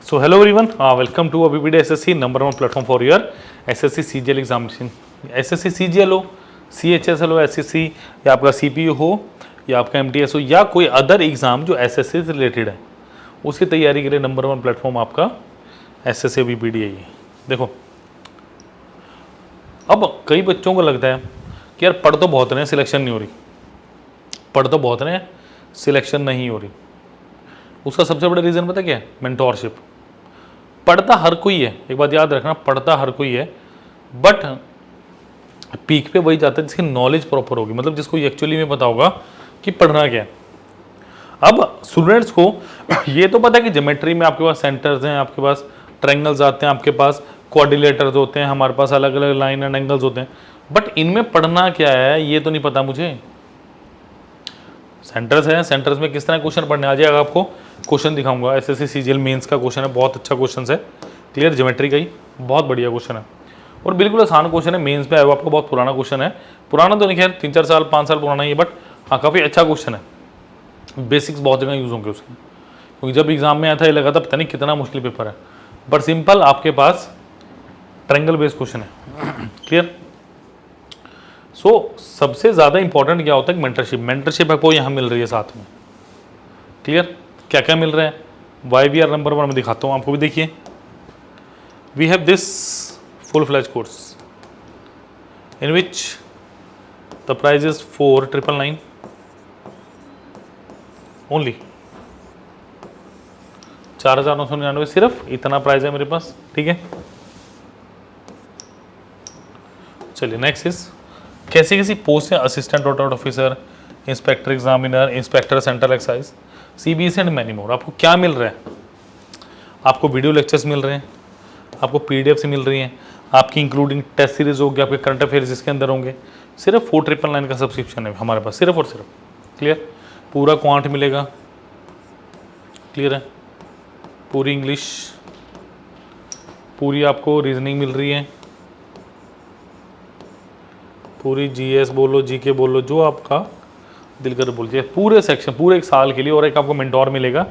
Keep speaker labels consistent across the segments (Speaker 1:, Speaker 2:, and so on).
Speaker 1: So hello everyone, welcome to ABPD SSC number 1 platform for your SSC CGL examination. SSC CGL हो, CHSL हो, SSC या आपका CPU हो या आपका MTS हो या कोई अदर एग्जाम जो SSC से रिलेटेड है, उसकी तैयारी के लिए नंबर 1 प्लेटफॉर्म आपका SSC ABPD है। ये देखो, अब कई बच्चों को लगता है कि यार पढ़ तो बहुत रहे हैं, सिलेक्शन नहीं हो रही, पढ़ तो बहुत रहे हैं, सिलेक्शन नहीं हो रही। उसका सबसे बड़ा रीज़न पता क्या है? मेंटोरशिप। पढ़ता हर कोई है, एक बात याद रखना, पढ़ता हर कोई है, बट पीक पे वही जाता है जिसकी नॉलेज प्रॉपर होगी, मतलब जिसको एक्चुअली में पता होगा कि पढ़ना क्या है। अब स्टूडेंट्स को ये तो पता है कि ज्योमेट्री में आपके पास सेंटर्स हैं, आपके पास ट्रायंगल्स आते हैं, आपके पास कोऑर्डिनेटर्स होते हैं, हमारे पास अलग अलग लाइन एंड एंगल्स होते हैं, बट इनमें पढ़ना क्या है ये तो नहीं पता मुझे। सेंटर्स हैं, सेंटर्स में किस तरह क्वेश्चन पढ़ने आ जाएगा, आपको क्वेश्चन दिखाऊंगा। एसएससी सीजीएल मेंस का क्वेश्चन है, बहुत अच्छा क्वेश्चन है, क्लियर, ज्योमेट्री का ही बहुत बढ़िया क्वेश्चन है और बिल्कुल आसान क्वेश्चन है। मेंस में आया हुआ आपको, बहुत पुराना क्वेश्चन है, पुराना तो नहीं खैर 3-4 साल 5 साल पुराना ही है, बट हाँ काफ़ी अच्छा क्वेश्चन है। बेसिक्स बहुत जगह यूज़ होंगे उसके, क्योंकि जब एग्जाम में आया था ये लगा था पता नहीं कितना मुश्किल पेपर है, बट सिंपल आपके पास ट्रायंगल बेस्ड क्वेश्चन है, क्लियर। सो सबसे ज़्यादा इंपॉर्टेंट क्या होता है? मेंटरशिप। मेंटरशिप आपको यहाँ मिल रही है साथ में, क्लियर। क्या क्या मिल रहा है? YBR नंबर 1 में दिखाता हूँ आपको भी, देखिए। We have this full fledged course in which the price is 4,999 only, 4,999 सिर्फ इतना प्राइस है मेरे पास, ठीक है। चलिए नेक्स्ट इज कैसी कैसी पोस्ट है? Assistant audit officer, inspector examiner, inspector central excise, CBSE and many more. आपको क्या मिल रहा है? आपको वीडियो लेक्चर्स मिल रहे हैं, आपको PDF से मिल रही हैं, आपकी इंक्लूडिंग टेस्ट सीरीज होगी, आपके करंट अफेयर्स इसके अंदर होंगे। सिर्फ 4,999 का सब्सक्रिप्शन है हमारे पास, सिर्फ और सिर्फ, क्लियर। पूरा क्वांट मिलेगा, क्लियर है, पूरी इंग्लिश, पूरी आपको रीजनिंग मिल रही है, पूरी GS बोलो, GK बोलो, जो आपका दिल कर बोलती है, पूरे सेक्शन, पूरे एक साल के लिए। और एक आपको मेंटोर मिलेगा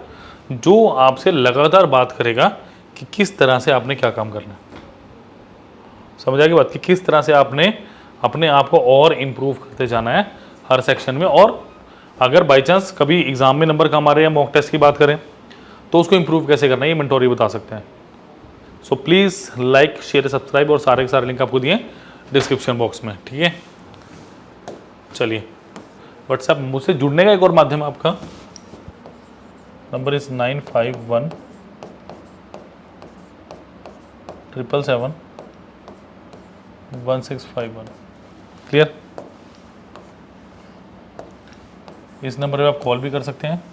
Speaker 1: जो आपसे लगातार बात करेगा कि किस तरह से आपने क्या काम करना है। समझ आ गई बात कि किस तरह से आपने अपने आप को और इम्प्रूव करते जाना है हर सेक्शन में। और अगर बाई चांस कभी एग्जाम में नंबर कम आ रहे हैं, मॉक टेस्ट की बात करें, तो उसको इम्प्रूव कैसे करना है ये मेंटोर ही बता सकते हैं। So please like, share, subscribe, और सारे के सारे लिंक आपको दिए डिस्क्रिप्शन बॉक्स में, ठीक है। चलिए, व्हाट्सएप मुझसे जुड़ने का एक और माध्यम है आपका, नंबर इज 951 777 1651, क्लियर। इस नंबर पे आप कॉल भी कर सकते हैं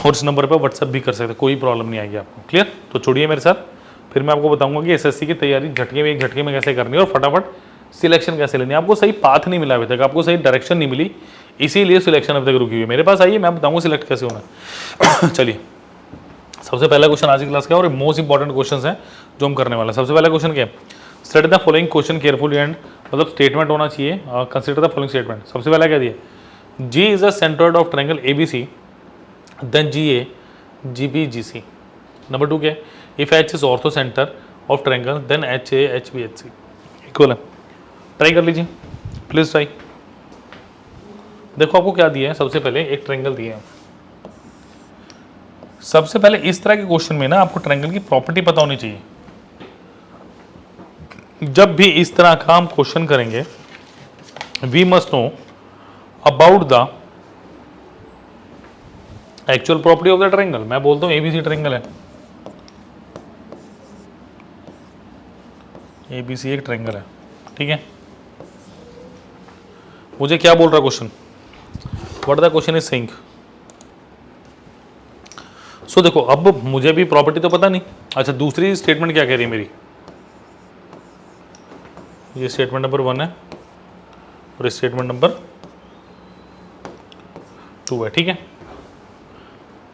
Speaker 1: और इस नंबर पे व्हाट्सएप भी कर सकते हैं, कोई प्रॉब्लम नहीं आएगी आपको, क्लियर। तो छोड़िए मेरे साथ, फिर मैं आपको बताऊंगा कि SSC की तैयारी एक झटके में कैसे करनी है और फटाफट सिलेक्शन कैसे लेनी है। आपको सही पाथ नहीं मिला अभी तक, आपको सही डायरेक्शन नहीं मिली, इसीलिए सिलेक्शन अभी तक रुकी हुई है। मेरे पास आइए, मैं बताऊंगा सिलेक्ट कैसे होना है। चलिए, सबसे पहला क्वेश्चन आज की क्लास का और मोस्ट इंपॉर्टेंट क्वेश्चन है जो हम करने वाले हैं। सबसे पहला क्वेश्चन क्या है? Study the following question carefully and, मतलब स्टेटमेंट होना चाहिए, कंसिडर द फॉलोइंग स्टेटमेंट। सबसे पहला क्या दिया? G is a centroid of triangle ABC, then GA, GB, GC। Number 2 क्या है? If H is orthocentre of triangle, then HA, HB, HC equal है। ट्राई कर लीजिए प्लीज, ट्राई। देखो आपको क्या दिया है, सबसे पहले एक ट्रायंगल दिया है। सबसे पहले इस तरह के क्वेश्चन में ना आपको ट्रायंगल की प्रॉपर्टी पता होनी चाहिए। जब भी इस तरह का हम क्वेश्चन करेंगे, we must know about the actual property of the triangle. मैं बोलता हूं ABC ट्रायंगल है, ABC एक ट्रायंगल है, ठीक है। मुझे क्या बोल रहा है question? What the question is saying? So देखो, अब मुझे भी प्रॉपर्टी तो पता नहीं। अच्छा, दूसरी स्टेटमेंट क्या कह रही है मेरी? ये स्टेटमेंट नंबर 1 है और स्टेटमेंट नंबर 2 है, ठीक है।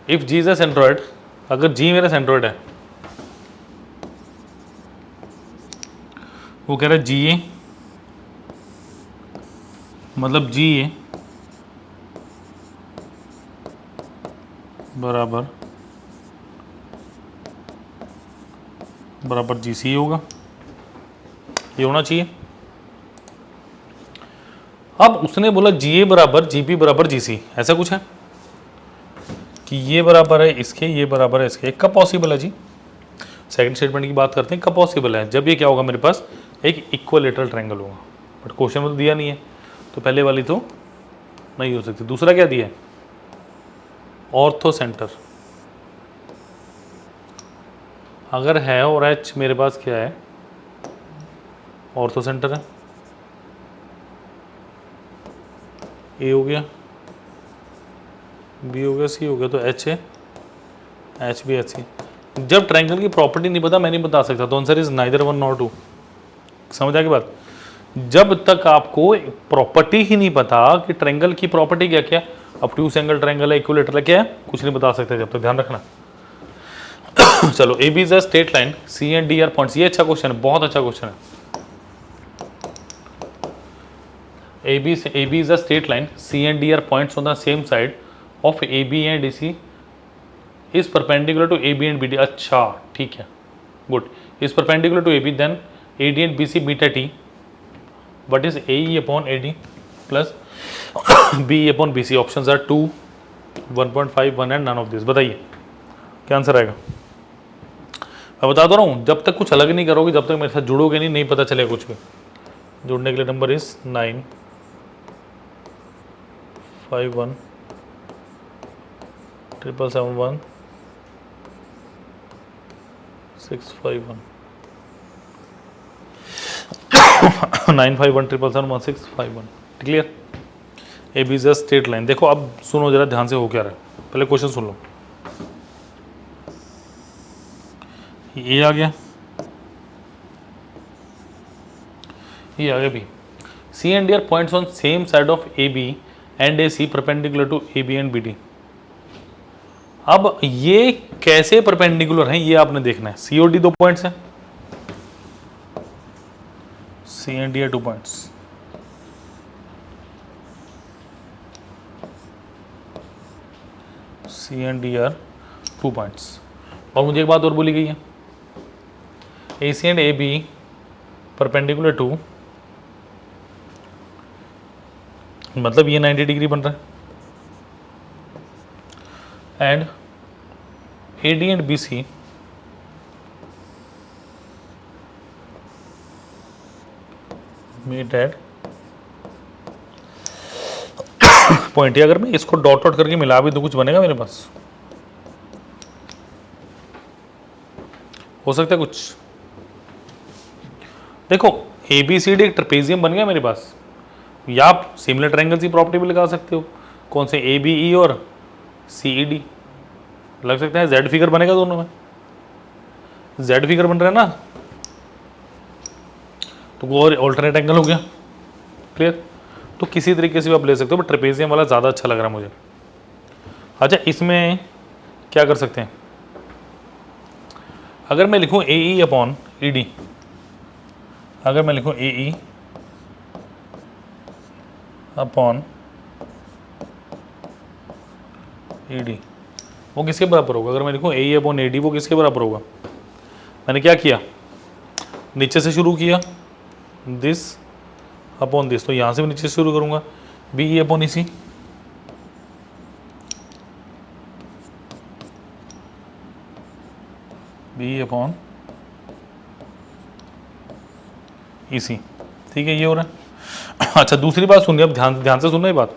Speaker 1: If G is a centroid, अगर G मेरा सेंट्रोइड है, वो कह रहा है GA मतलब GA बराबर बराबर जी सी होगा, ये होना चाहिए। अब उसने बोला जी ए बराबर जी बी बराबर जी सी, ऐसा कुछ है कि ये बराबर है इसके, ये बराबर है इसके, कब पॉसिबल है जी? सेकंड स्टेटमेंट की बात करते हैं, कब पॉसिबल है? जब ये क्या होगा, मेरे पास एक इक्विलेटरल ट्रायंगल होगा। बट क्वेश्चन में तो दिया नहीं है, तो पहले वाली तो नहीं हो सकती। दूसरा क्या दिया है? Ortho centre. अगर है और एच मेरे पास क्या है, ऑर्थो सेंटर है, ए हो गया, बी हो गया, सी हो गया, तो एच है, एच बी एच सी। जब ट्रायंगल की प्रॉपर्टी नहीं पता, मैं नहीं बता सकता, तो आंसर इज नाइदर 1 नॉर 2। समझ आ गई बात? जब तक आपको प्रॉपर्टी ही नहीं पता कि ट्रायंगल की प्रॉपर्टी क्या क्या, अब टू एंगल ट्रायंगल है, इक्विलेटरल है, क्या है, कुछ नहीं बता सकते जब तक, ध्यान रखना। चलो, A B is a straight line, C and D are points. ये अच्छा क्वेश्चन है, बहुत अच्छा क्वेश्चन है। AB is a straight line, C and D are points on the same side of AB and DC is perpendicular to AB and BD. अच्छा, ठीक है, good. Is perpendicular to AB, then AD and BC meet at E. What is AE upon AD plus BE upon BC? Options are 2, 1.5, 1 and none of this. बताइए क्या answer आएगा? मैं बता दो रहा हूँ, जब तक कुछ अलग नहीं करोगे, जब तक मेरे साथ जुड़ोगे नहीं पता चलेगा कुछ भी। जुड़ने के लिए number is 9 5 1 7 7 1 6 5 1 9 5 1 7 7 1 6 5 1। Clear? A B is a straight line. देखो अब सुनो जरा ध्यान से, हो क्या रहा है, पहले क्वेश्चन सुन लो। ये आ गया, ये आ गया B. C and D are points on same side of A B and A C perpendicular to A B and B D. अब ये कैसे परपेंडिकुलर हैं ये आपने देखना है। सी और डी 2 पॉइंट्स हैं, C and D are 2 points, C and D are 2 points. और मुझे एक बात और बोली गई है, A C and A B perpendicular to, मतलब ये 90 डिग्री बन रहा है, and A D and B C meet at point. अगर मैं इसको डॉट डॉट करके मिला भी तो कुछ बनेगा मेरे पास, हो सकता है कुछ। देखो ए बी सी डी एक ट्रेपेजियम बन गया मेरे पास, या आप सिमिलर ट्रायंगल्स की प्रॉपर्टी भी लगा सकते हो। कौन से? ए बी ई और सी ई डी लग सकते हैं। जेड फिगर बनेगा दोनों में, जेड फिगर बन रहा है ना, तो वो और ऑल्टरनेट एंगल हो गया। क्लियर? तो किसी तरीके से भी आप ले सकते हो, बट ट्रेपेजियम वाला ज़्यादा अच्छा लग रहा है मुझे। अच्छा, इसमें क्या कर सकते हैं, अगर मैं लिखूं ए ई अपॉन ई डी, अगर मैं लिखूं ए ई अपॉन ई डी, वो किसके बराबर होगा? अगर मैं लिखूं ए ई अपॉन ए डी, वो किसके बराबर होगा? मैंने क्या किया, नीचे से शुरू किया, दिस अपॉन दिस, तो यहाँ से भी नीचे से शुरू करूँगा, B E upon E C, B upon E सी। ठीक है, ये हो रहा है। अच्छा, दूसरी बात सुनिए, अब ध्यान ध्यान से सुनना ये बात।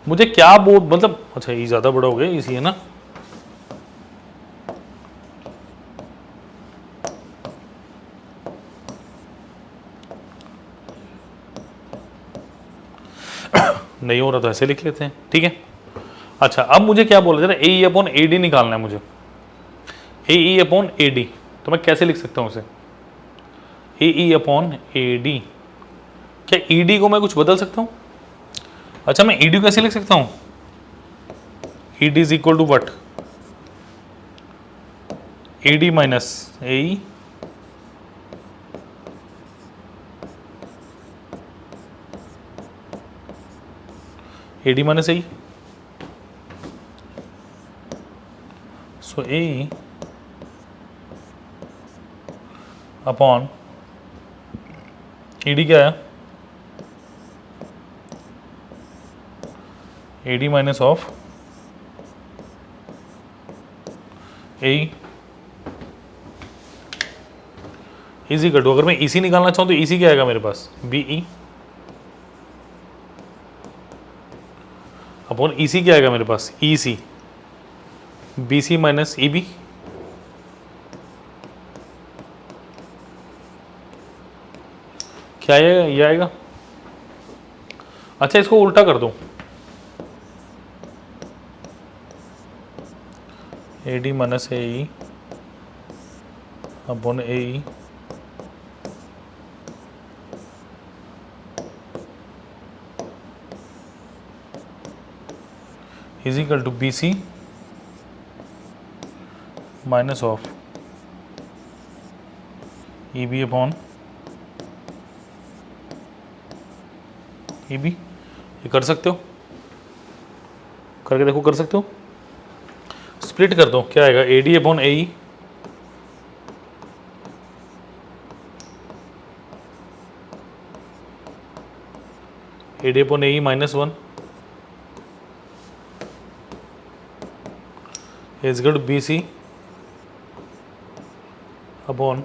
Speaker 1: मुझे क्या बोल, मतलब अच्छा ये ज़्यादा बड़ा हो गया, इसी है ना, नहीं हो रहा तो ऐसे लिख लेते हैं, ठीक है। अच्छा, अब मुझे क्या बोला जरा, ए ई अपॉन ए डी निकालना है मुझे, ए ई अपॉन ए डी, तो मैं कैसे लिख सकता हूँ उसे? ए ई अपॉन ए डी, क्या ई डी को मैं कुछ बदल सकता हूँ? अच्छा, मैं ई डी कैसे लिख सकता हूँ? E D is equal to what, A D minus A E, A D minus A E, so A upon ED क्या है, AD minus of A easy cut. अगर मैं इसी निकालना चाहूँ तो इसी क्या आएगा मेरे पास, बी ई अपॉन इसी क्या आएगा मेरे पास, E C, B C minus E B. क्या आएगा, ये आएगा। अच्छा इसको उल्टा कर दो, A D minus A E upon A E is equal to B C minus of E B upon E B. ये कर सकते हो, करके देखो, कर सकते हो। स्प्लिट कर दो, क्या आएगा, A D upon A E A D upon A E minus one is equal to B C upon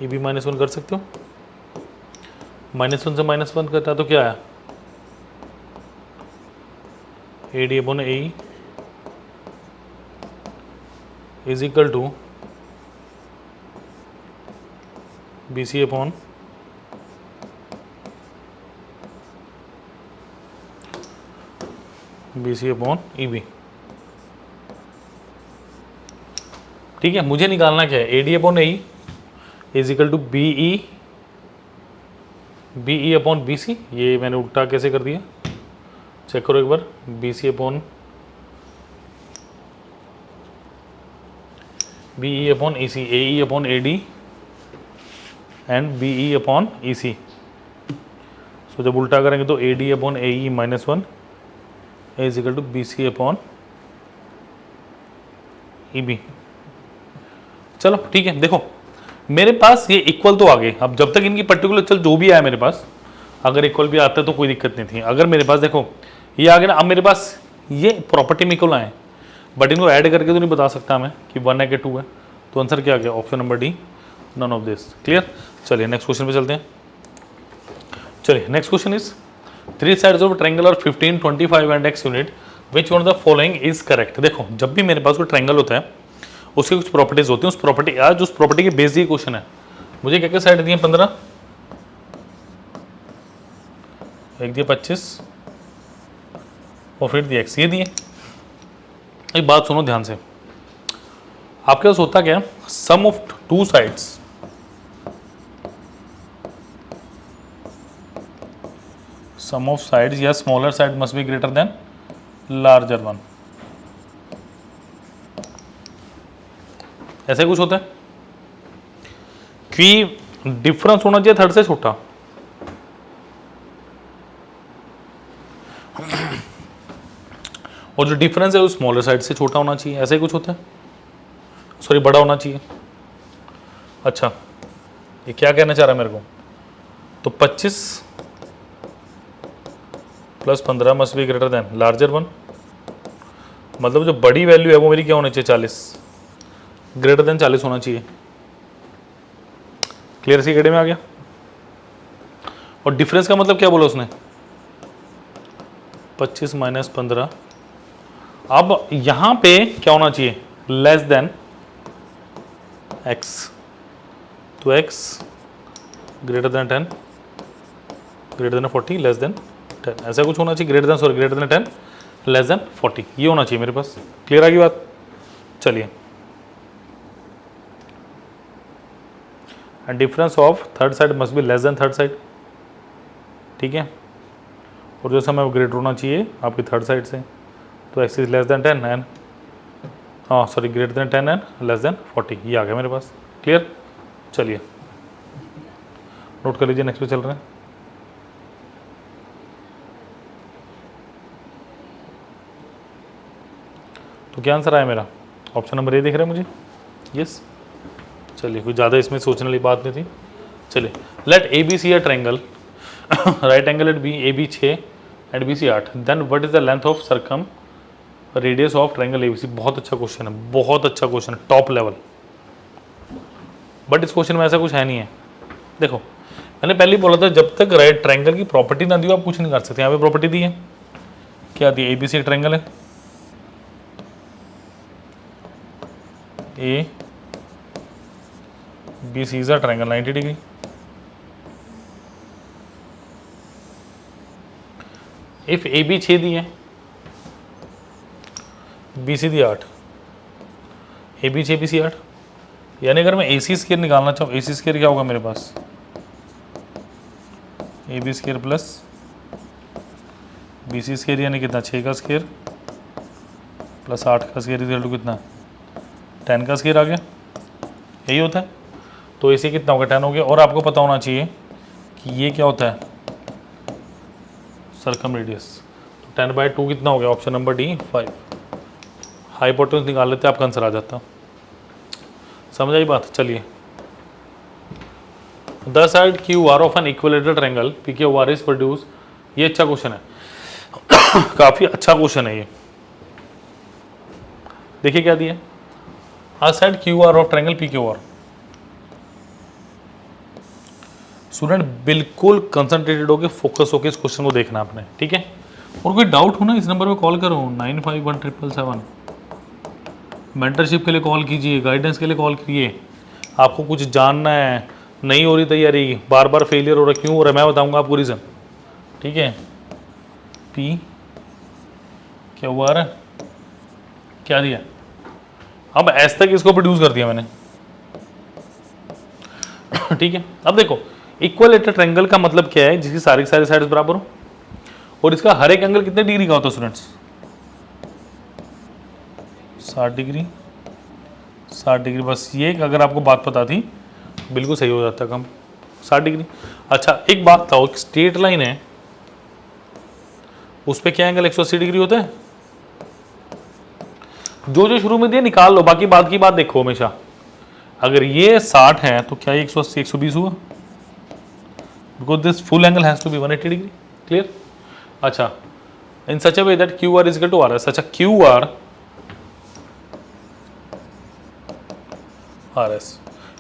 Speaker 1: E B minus one. कर सकते हो, माइनस वन से माइनस वन करता तो क्या आया, A D upon A E is equal to B C upon B C upon E B. ठीक है, मुझे निकालना क्या है, A D upon A E is equal to B E upon B C. ये मैंने उल्टा कैसे कर दिया, चेक करो एक बार, B C upon B E upon E C, A E upon A D and B E upon E C. So जब उल्टा करेंगे तो A D upon A E minus one is equal to B C upon E B. चलो ठीक है, देखो मेरे पास ये इक्वल तो आ गए। अब जब तक इनकी पर्टिकुलर चल जो भी आया मेरे पास, अगर इक्वल भी आता तो कोई दिक्कत नहीं थी। अगर मेरे पास देखो ये आ गया ना, अब मेरे पास ये प्रॉपर्टी में इक्वल आए, बट इनको ऐड करके तो नहीं बता सकता मैं कि 1 है कि 2 है। तो आंसर क्या आ गया, option number D, none of this. Clear. चलिए नेक्स्ट क्वेश्चन पे चलते हैं। चलिए next question is 3 sides of triangle और 15, 25 and x unit, which one of the following is correct. देखो जब भी मेरे पास कोई ट्रायंगल होता है उसकी कुछ प्रॉपर्टीज होती हैं, उस प्रॉपर्टी आज उस प्रॉपर्टी के बेस ये क्वेश्चन है। मुझे क्या क्या साइड दिए, 15, एक दिए 25 और फिर दिए x, ये दिए। एक बात सुनो ध्यान से, आपके पास होता क्या, sum of two sides, sum of sides या smaller side must be greater than larger one. ऐसे कुछ होता है कि डिफरेंस होना चाहिए थर्ड से छोटा, और जो डिफरेंस है वो स्मॉलर साइड से छोटा होना चाहिए। ऐसे ही कुछ होता है, सॉरी बड़ा होना चाहिए। अच्छा ये क्या कहना चाह रहा है मेरे को, तो 25 plus 15 must be greater than larger one, मतलब जो बड़ी वैल्यू है वो मेरी क्या होनी चाहिए, 40, ग्रेटर देन 40 होना चाहिए। क्लियर, सी में आ गया। और डिफरेंस का मतलब क्या बोला उसने, 25 माइनस 15। अब यहां पे क्या होना चाहिए, लेस देन x, तो x greater than 10, greater than 40, less than 10, ऐसा कुछ होना चाहिए। ग्रेटर देन 10, लेस देन 40, ये होना चाहिए मेरे पास। क्लियर आ गई बात। चलिए, and difference of third side must be less than third side, ठीक है। और जो समय ग्रेटर होना चाहिए आपकी थर्ड साइड से, तो x is less than 10 and sorry greater than 10 and less than 40, ये आ गया मेरे पास। क्लियर। चलिए नोट कर लीजिए, नेक्स्ट पे चल रहे हैं। तो क्या आंसर आया मेरा, ऑप्शन नंबर ए दिख रहा है मुझे, यस। चलिए कोई ज़्यादा इसमें सोचने वाली बात नहीं थी। चलिए let A B C a triangle, right angle at B, A B 6 and B C 8, then what is the length of circumradius of triangle A B C. बहुत अच्छा क्वेश्चन है, बहुत अच्छा क्वेश्चन है, टॉप लेवल। बट इस क्वेश्चन में ऐसा कुछ है नहीं है। देखो मैंने पहले ही बोला था जब तक राइट ट्रायंगल की प्रॉपर्टी ना दी हो आप कुछ नहीं कर सकते। यहाँ पे प्रॉपर्टी दी है, क्या दी? ए बी सी एक ट्रायंगल है, A B C is a triangle 90 degree. If A B 6 दी है, बी सी दी 8, ए बी 6 बी सी 8, यानी अगर मैं ए सी स्केयर निकालना चाहूँ, ए सी स्केयर क्या होगा मेरे पास? A B square plus B C square यानी कितना? 6 का स्केयर प्लस 8 का स्केयर इक्वल टू कितना? 10 का स्केयर आ गया। यही होता है। तो इसे कितना होगा? 10 हो गया। और आपको पता होना चाहिए कि ये क्या होता है? Circum radius. तो 10/2 कितना हो गया? Option number D 5। हाइपोटेन्यूज निकाल लेते आपका आंसर आ जाता। समझ आई बात? चलिए the side Q R of N equilateral triangle P Q R is produce. ये अच्छा क्वेश्चन है, काफी अच्छा क्वेश्चन है ये। देखिए क्या दिया, a side Q R of triangle P Q R. Student बिल्कुल कंसंट्रेटेड होकर फोकस होकर इस क्वेश्चन को देखना आपने, ठीक है। और कोई डाउट हो ना इस नंबर पे कॉल करो 951777। मेंटरशिप के लिए कॉल कीजिए, गाइडेंस के लिए कॉल कीजिए। आपको कुछ जानना है, नहीं हो रही तैयारी, बार बार फेलियर हो रहा है, क्यों हो रहा है मैं बताऊंगा आपको रीज़न, ठीक है। पी क्या हुआ आ रहा है, क्या दिया? अब एस तक इसको प्रोड्यूस कर दिया मैंने, ठीक है। अब देखो इक्विलेटरल ट्रायंगल का मतलब क्या है? जिसकी सारी साइड्स बराबर हो और इसका हर एक एंगल कितने डिग्री का होता है स्टूडेंट्स? 60 degree, 60 degree. बस ये अगर आपको बात पता थी बिल्कुल सही हो जाता कम 60 डिग्री। अच्छा एक बात बताओ, एक स्ट्रेट लाइन है उस पर क्या एंगल 180 डिग्री होता है? जो जो शुरू में दिया निकाल लो, बाकी बात की बात देखो हमेशा। अगर ये 60 है तो क्या ये 180 120 हुआ? Because this full angle has to be 180 degree. Clear? अच्छा in such a way that Q R is equal to R S. अच्छा क्यू आर आर एस,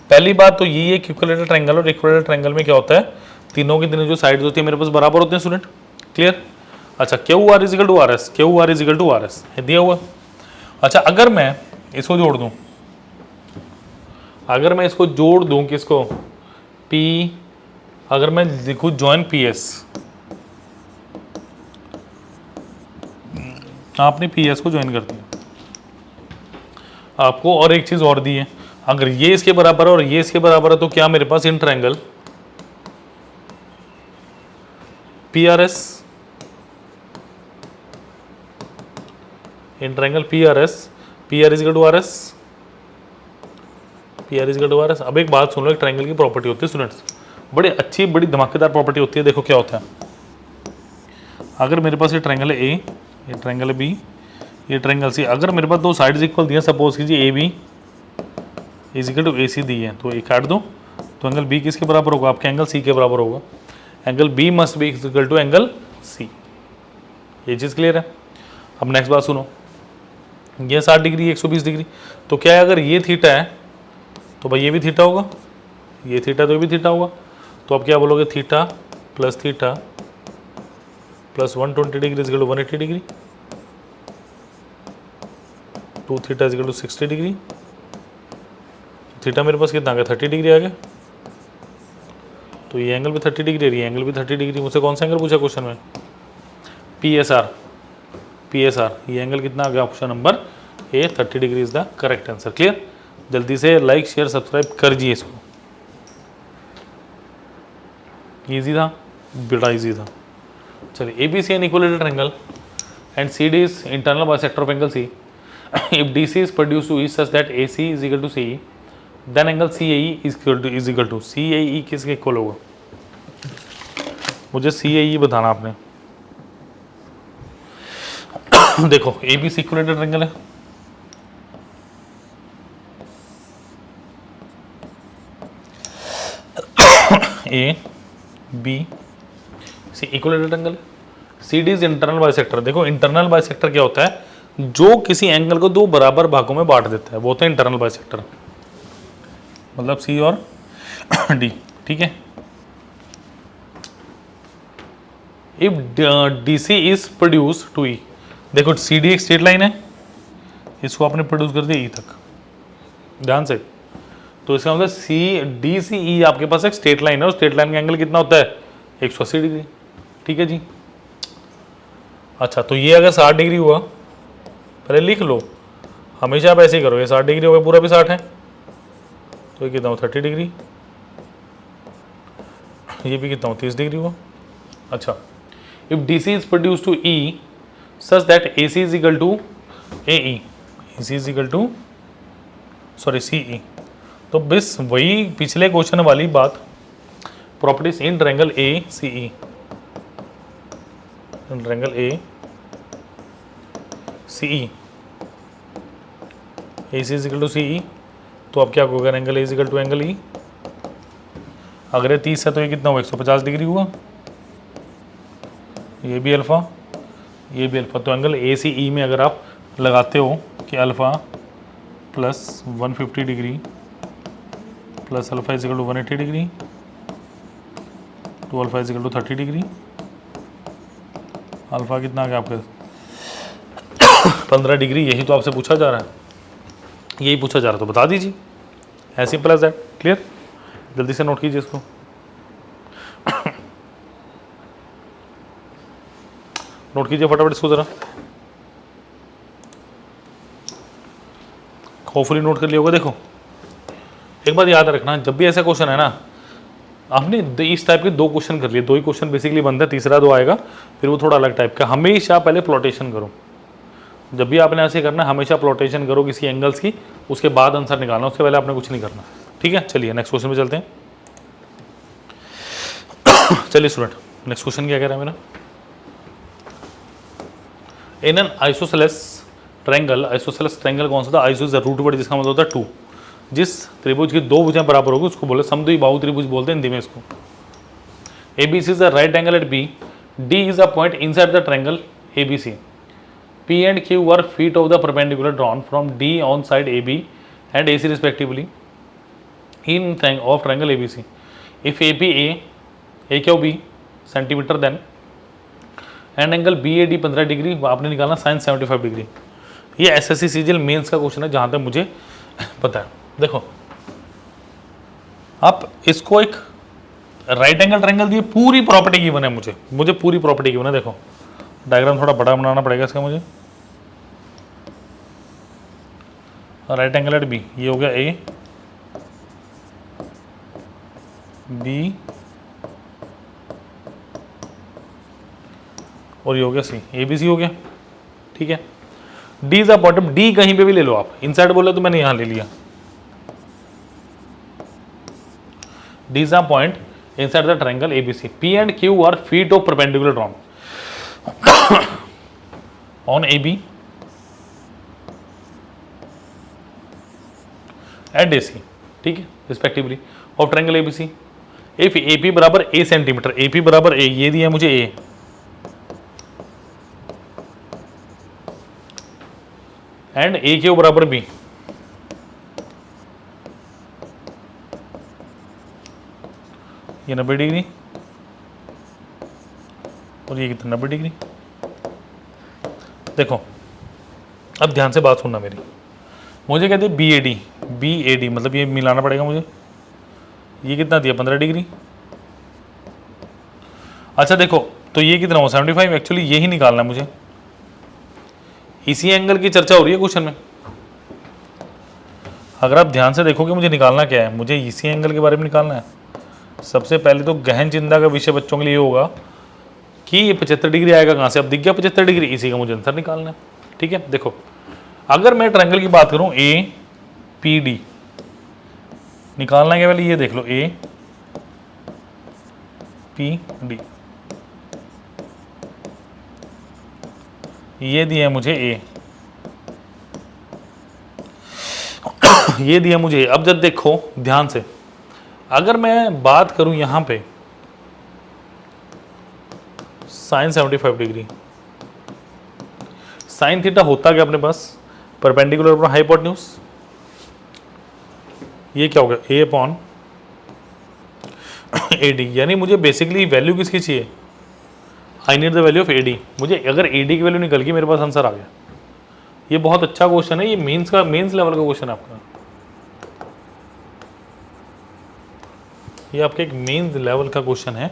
Speaker 1: पहली बात तो ये है कि इक्विलेटरल ट्रायंगल और इक्विलेटरल ट्रायंगल में क्या होता है? तीनों की तीनों जो साइड्स होती है मेरे पास बराबर होते हैं स्टूडेंट। क्लियर? अच्छा Q R is equal to R S, Q R is equal to R S दिया हुआ। अच्छा अगर मैं इसको जोड़ दूं, अगर मैं इसको जोड़ दूं किसको? पी, अगर मैं लिखूं जॉइन पी एस, आपने पी एस को ज्वाइन कर दिया। आपको और एक चीज और दी है, अगर ये इसके बराबर है और ये इसके बराबर है तो क्या मेरे पास in triangle P R S, in triangle P R S, P R is equal to R S, P R is equal to R S. अब एक बात सुन लो, एक ट्रायंगल की प्रॉपर्टी होती है स्टूडेंट्स, बड़ी अच्छी बड़ी धमाकेदार प्रॉपर्टी होती है। देखो क्या होता है, अगर मेरे पास ये ट्रायंगल है ए, ये ट्रायंगल है बी, ये ट्रायंगल सी, अगर मेरे पास दो साइड्स इक्वल दिए, सपोज कीजिए A B is equal to A C दी है, तो ये काट दो तो एंगल बी किसके बराबर होगा? आपके एंगल सी के बराबर होगा। Angle B must be equal to angle C. ये चीज़ क्लियर है? अब नेक्स्ट बात सुनो, ये 60 डिग्री 120 डिग्री, तो क्या है अगर ये थीटा है तो भाई ये भी थीटा होगा, ये थीटा तो ये भी थीटा होगा। तो अब क्या बोलोगे? Theta plus 120 degree is equal to 180 degree, 2 theta is equal to 60 degree. Theta मेरे पास कितना आ गया? 30 डिग्री आ गया। तो ये एंगल भी 30 डिग्री है, ये एंगल भी 30 डिग्री। मुझसे कौन सा एंगल पूछा क्वेश्चन में? P S R, P S R. ये एंगल कितना आ गया? Option number A 30 degree is the correct answer. Clear? जल्दी से लाइक शेयर सब्सक्राइब कर दीजिए इसको। इजी था, बड़ा इजी था। चलिए A B C an equilateral triangle and C D is internal bisector of angle C. If D C is produce to is such that A C is equal to C, then angle C A E is equal to C A E किसके equal होगा? मुझे सी A ई बताना आपने। देखो A B C equilateral triangle है, A B C equilateral angle. C D is internal bisector. देखो internal bisector क्या होता है, जो किसी एंगल को दो बराबर भागों में बांट देता है, वो होता है इंटरनल बाइसेक्टर, मतलब सी और डी। ठीक है, if D C is produce to E, देखो सी डी एक स्ट्रेट लाइन है, इसको आपने प्रोड्यूस कर दिया ई तक, ध्यान से, तो इसका मतलब सी डी सी ई आपके पास एक स्ट्रेट लाइन है, और स्ट्रेट लाइन का एंगल कितना होता है 180 डिग्री। ठीक है जी। अच्छा, तो ये अगर 60 डिग्री हुआ, पहले लिख लो, हमेशा आप ऐसे ही करो, ये 60 डिग्री हो गया, पूरा भी 60 है, तो ये कितना हो 30 डिग्री, ये भी कितना हो 30 डिग्री हुआ। अच्छा, if D C is produce to E such that A C is equal to A E, A C is equal to sorry C E, तो बस वही पिछले क्वेश्चन वाली बात, properties in triangle A C E, in triangle A C E, A C is equal to C E, तो अब क्या होगा, angle A is equal to angle E, अगर ये 30 है तो ये कितना हुआ 150 डिग्री हुआ, ये भी अल्फ़ा, ये भी अल्फ़ा, तो एंगल ए सी ई में अगर आप लगाते हो कि alpha plus 150 degree plus alpha is equal to 180 degree तो alpha is equal to 30 degree, alpha कितना आ गया आपके 15 डिग्री, यही तो आपसे पूछा जा रहा है, यही पूछा जा रहा है, तो बता दीजिए, as simple as that. Clear, जल्दी से नोट कीजिए इसको। नोट कीजिए फटाफट इसको जरा, होपफुली नोट कर लिया होगा। देखो एक बात याद रखना, जब भी ऐसा क्वेश्चन है ना, आपने इस टाइप के 2 क्वेश्चन कर लिए, 2 ही क्वेश्चन बेसिकली बनता है, तीसरा 2 आएगा, फिर वो थोड़ा अलग टाइप का। हमेशा पहले प्लॉटेशन करो, जब भी आपने ऐसे करना है हमेशा प्लॉटेशन करो किसी एंगल्स की, उसके बाद आंसर निकालना, उसके पहले आपने कुछ नहीं करना। ठीक है, चलिए नेक्स्ट क्वेश्चन पे चलते हैं। चलिए स्टूडेंट, नेक्स्ट क्वेश्चन क्या कह रहा है मेरा, in an isosceles triangle, isosceles triangle कौन सा था, iso is the root word जिसका मतलब होता है 2, जिस त्रिभुज की 2 भुजाएं बराबर होगी उसको बोले समद्वि बाहु त्रिभुज बोलते हैं हिंदी में इसको। A B C is the right angle at B, D is a point inside the triangle A B C, P and Q were feet of the perpendicular drawn from D on side AB and AC respectively in of triangle ABC. If AP AQ B centimeter then and angle BAD 15 degree, आपने निकालना sin 75 degree. ये SSC CGL mains का question है जहाँ तक मुझे पता है। देखो आप इसको एक राइट एंगल ट्रायंगल दिए, पूरी प्रॉपर्टी गिवन है मुझे पूरी प्रॉपर्टी गिवन है। देखो डायग्राम थोड़ा बड़ा बनाना पड़ेगा इसका मुझे। राइट एंगल एट बी, ये हो गया ए बी और ये हो गया सी, ए बी सी हो गया। ठीक है, D is a bottom, D कहीं पे भी ले लो आप, इनसाइड बोले तो मैंने यहां ले लिया, D is a point inside the triangle ABC, P and Q are feet of perpendicular drawn on A B and A C, ठीक है, respectively of triangle ABC. If A P बराबर ए सेंटीमीटर, ए पी बराबर ए, ये दिया मुझे ए, and A Q बराबर B, ये 90 degree और ये कितना 90 डिग्री। देखो अब ध्यान से बात सुनना मेरी, मुझे कहते हैं बी ए डी मतलब ये मिलाना पड़ेगा मुझे, ये कितना दिया 15 डिग्री। अच्छा देखो तो ये कितना हो 75, एक्चुअली यही निकालना है मुझे, इसी एंगल की चर्चा हो रही है क्वेश्चन में। अगर आप ध्यान से देखोगे मुझे निकालना क्या है, मुझे इसी एंगल के बारे में निकालना है। सबसे पहले तो गहन चिंता का विषय बच्चों के लिए होगा कि ये 75 डिग्री आएगा कहाँ से, अब दिख गया 75 डिग्री, इसी का मुझे आंसर निकालना है। ठीक है, देखो अगर मैं ट्रायंगल की बात करूं ए पी डी, निकालना है पहले ये देख लो ए पी डी, ये दिया है मुझे ए, ये दिया मुझे। अब जब देखो ध्यान से, अगर मैं बात करूं यहां पे साइन 75 डिग्री, साइन थीटा होता क्या अपने पास, परपेंडिकुलर अपॉन हाइपोटेन्यूज, ये क्या होगा ए अपॉन ए डी, यानी मुझे बेसिकली वैल्यू किसकी चाहिए, I need the value of A D. मुझे अगर ए डी की वैल्यू निकल गई मेरे पास आंसर आ गया। ये बहुत अच्छा क्वेश्चन है, ये मेंस लेवल का क्वेश्चन है आपका, ये आपके एक मेंस लेवल का क्वेश्चन है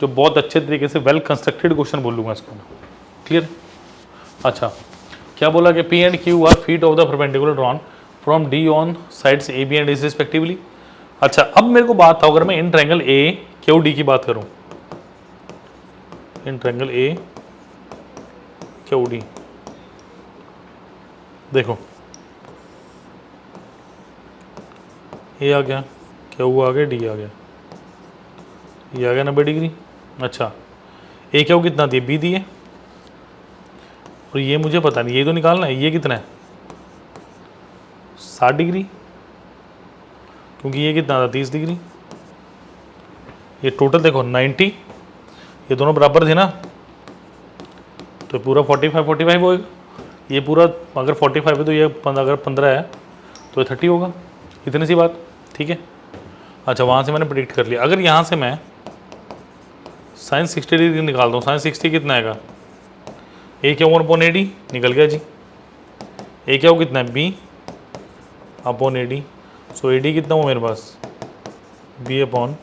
Speaker 1: जो बहुत अच्छे तरीके से वेल कंस्ट्रक्टेड क्वेश्चन बोलूंगा इसको, क्लियर। अच्छा, क्या बोला कि P and Q are feet of the perpendicular drawn from D on sides A B and D respectively. अच्छा, अब मेरे को बात था, अगर मैं in triangle A Q D की बात करूं, in triangle A Q D, देखो ए आ गया, क्यू आ गया, डी आ गया, ये आ गया 90 डिग्री। अच्छा, ए क्यू कितना दिए, बी दिए, और ये मुझे पता नहीं, ये तो निकालना है, ये कितना है 60 डिग्री, क्योंकि ये कितना था 30 डिग्री, ये टोटल देखो 90, ये दोनों बराबर थे ना, तो पूरा 45 होएगा, ये पूरा अगर 45 है तो ये अगर 15 है तो ये 30 होगा, इतनी सी बात, ठीक है। अच्छा, वहाँ से मैंने प्रिडिक्ट कर लिया। अगर यहाँ से मैं साइन 60 डिग्री निकाल दूँ, साइन 60 कितना आएगा, ए क्या वन अपॉन ए डी, निकल गया जी। ए क्या हो कितना है, B upon A D, so A D कितना हो मेरे पास, बी अपॉन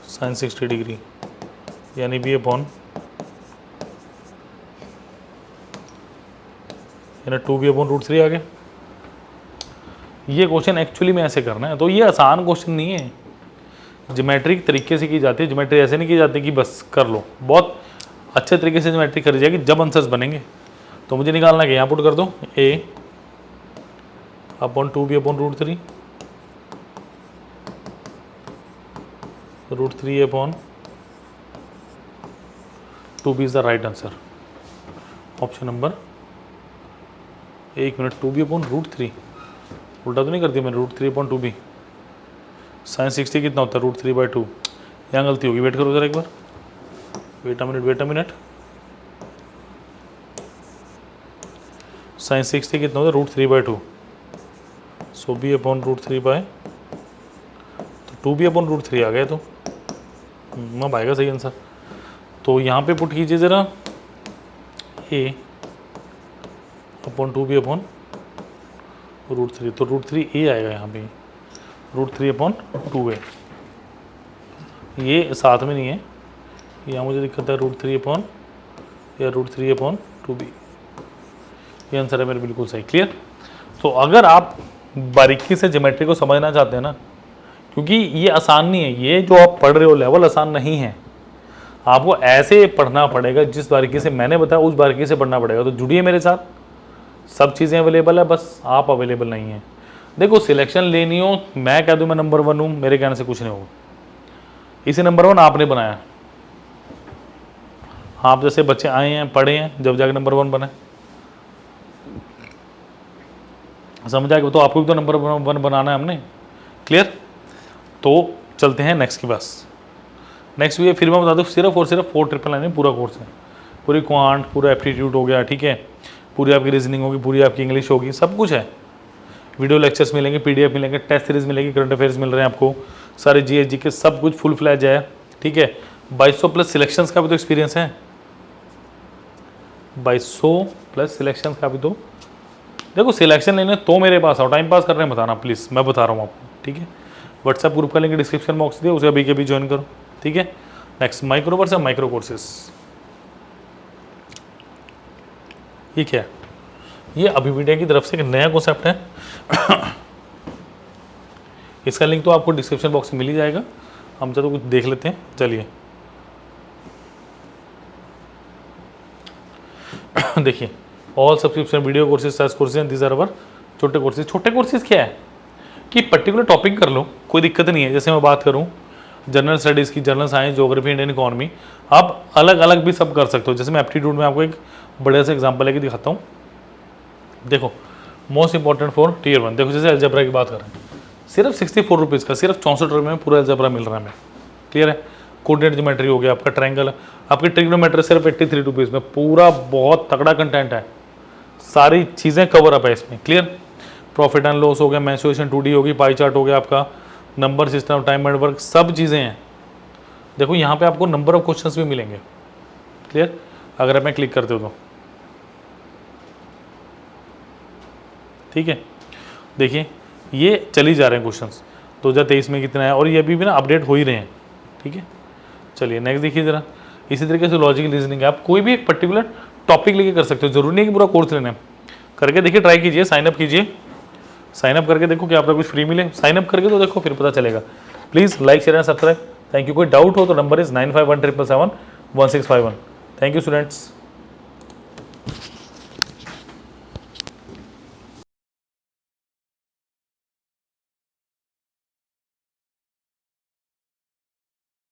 Speaker 1: साइन 60 डिग्री, यानी बी अपॉन यानी 2b अपॉन √3 आ गया। ये क्वेश्चन एक्चुअली में ऐसे करना है, तो ये आसान क्वेश्चन नहीं है, ज्योमेट्रिक तरीके से की जाती है, ज्योमेट्री ऐसे नहीं की जाती कि बस कर लो, बहुत अच्छे तरीके से ज्योमेट्री करी जाएगी जब आंसर्स बनेंगे। तो मुझे निकालना है कि यहाँ पुट कर दो a upon 2b upon √3, √3 upon 2b is the right answer, option number, एक मिनट, 2b अपॉन √3, उल्टा तो नहीं कर दिया मैंने, √3 अपॉन 2b, साइन 60 कितना होता है √3/2, यहाँ गलती होगी, वेट करो जरा एक बार, वेट अ मिनट, साइन 60 कितना होता है √3/2, सो b अपॉन √3/, तो 2b अपॉन √3 आ गया, तो अब आएगा सही आंसर। तो यहाँ पे पुट कीजिए ज़रा a अपॉन 2b अपॉन √3, तो √3a आएगा यहाँ पे, √3 अपॉन 2a, ये साथ में नहीं है, यहाँ मुझे दिक्कत है √3 अपॉन या √3 अपॉन 2b, ये आंसर है मेरे बिल्कुल सही, क्लियर। तो अगर आप बारीकी से ज्योमेट्री को समझना चाहते हैं ना, क्योंकि ये आसान नहीं है, ये जो आप पढ़ रहे हो लेवल आसान नहीं है, आपको ऐसे पढ़ना पड़ेगा, जिस बारीकी से मैंने बताया उस बारीकी से पढ़ना पड़ेगा। तो जुड़िए मेरे साथ, सब चीज़ें अवेलेबल है, बस आप अवेलेबल नहीं हैं। देखो, सिलेक्शन लेनी हो, मैं कह दूँ मैं नंबर 1 हूँ, मेरे कहने से कुछ नहीं होगा, इसे नंबर 1 आपने बनाया, आप जैसे बच्चे आए हैं, पढ़े हैं, जब जाके नंबर 1 बने, समझा कि तो आपको भी तो नंबर 1 बनाना है हमने, क्लियर। तो चलते हैं नेक्स्ट के पास। नेक्स्ट भी फिर मैं बता दूँ, सिर्फ और सिर्फ 499 में पूरा कोर्स है, पूरी क्वांट, पूरा एप्टीट्यूड हो गया, ठीक है, पूरी आपकी रीजनिंग होगी, पूरी आपकी इंग्लिश होगी, सब कुछ है। वीडियो लेक्चर्स मिलेंगे, PDF मिलेंगे, टेस्ट सीरीज मिलेगी, करंट अफेयर्स मिल रहे हैं आपको, सारे GS के सब कुछ फुल फ्लैज है, ठीक है। 2200 प्लस सिलेक्शंस का भी तो एक्सपीरियंस है, 2200 प्लस सिलेक्शंस का भी तो, देखो सिलेक्शन लेने तो मेरे पास आओ, टाइम पास कर रहे हैं बताना प्लीज़, मैं बता रहा हूँ आपको, ठीक है। व्हाट्सएप ग्रुप का लिंक डिस्क्रिप्शन बॉक्स दिया, उसे अभी के भी ज्वाइन करो, ठीक है। नेक्स्ट माइक्रोवर्स है, माइक्रो कोर्सेस, ये क्या है, ये अभिमीडिया की तरफ से एक नया कॉन्सेप्ट है इसका लिंक तो आपको डिस्क्रिप्शन बॉक्स में मिल ही जाएगा। हम चलो कुछ देख लेते हैं, चलिए देखिए, all subscription video courses, search courses, these are our छोटे कोर्सेज। छोटे कोर्सेज क्या है कि पर्टिकुलर टॉपिक कर लो, कोई दिक्कत नहीं है। जैसे मैं बात करूं जनरल स्टडीज़ की, general science, geography, Indian economy, आप अलग अलग भी सब कर सकते हो। जैसे मैं एप्टीट्यूड में आपको एक बड़े से एग्जांपल लेके दिखाता हूँ। देखो, मोस्ट इंपॉर्टेंट फॉर Tier 1, देखो जैसे अलजेब्रा की बात करें, सिर्फ 64 रुपीज़ का, सिर्फ 64 रुपये में पूरा अलजेब्रा मिल रहा है हमें। क्लियर है। कोऑर्डिनेट ज्योमेट्री हो गया, आपका ट्रायंगल, आपकी ट्रिग्नोमेट्री सिर्फ 83 रुपीज़ में। पूरा बहुत तगड़ा कंटेंट है, सारी चीज़ें कवर अप है इसमें। क्लियर। प्रॉफिट एंड लॉस हो गया, मेंसुरेशन 2D होगी, पाई चार्ट हो गया आपका, number system, time and work, सब चीज़ें हैं। देखो यहाँ पे आपको नंबर ऑफ क्वेश्चंस भी मिलेंगे। क्लियर। अगर मैं क्लिक करते हो तो ठीक है, देखिए ये चली जा रहे हैं क्वेश्चंस। 2023 में कितना है, और ये अभी भी ना अपडेट हो ही रहे हैं। ठीक है, चलिए नेक्स्ट देखिए ज़रा। इसी तरीके से लॉजिकल रीजनिंग है, आप कोई भी एक पर्टिकुलर टॉपिक लेके कर सकते हो, जरूरी नहीं कि पूरा कोर्स लेना है। करके देखिए, ट्राई कीजिए, साइन अप कीजिए, साइन अप करके देखो कि आपका कुछ फ्री मिले। साइन अप करके तो देखो, फिर पता चलेगा। Please like share and subscribe. Thank you. कोई डाउट हो तो number is 9517771651। Thank you students.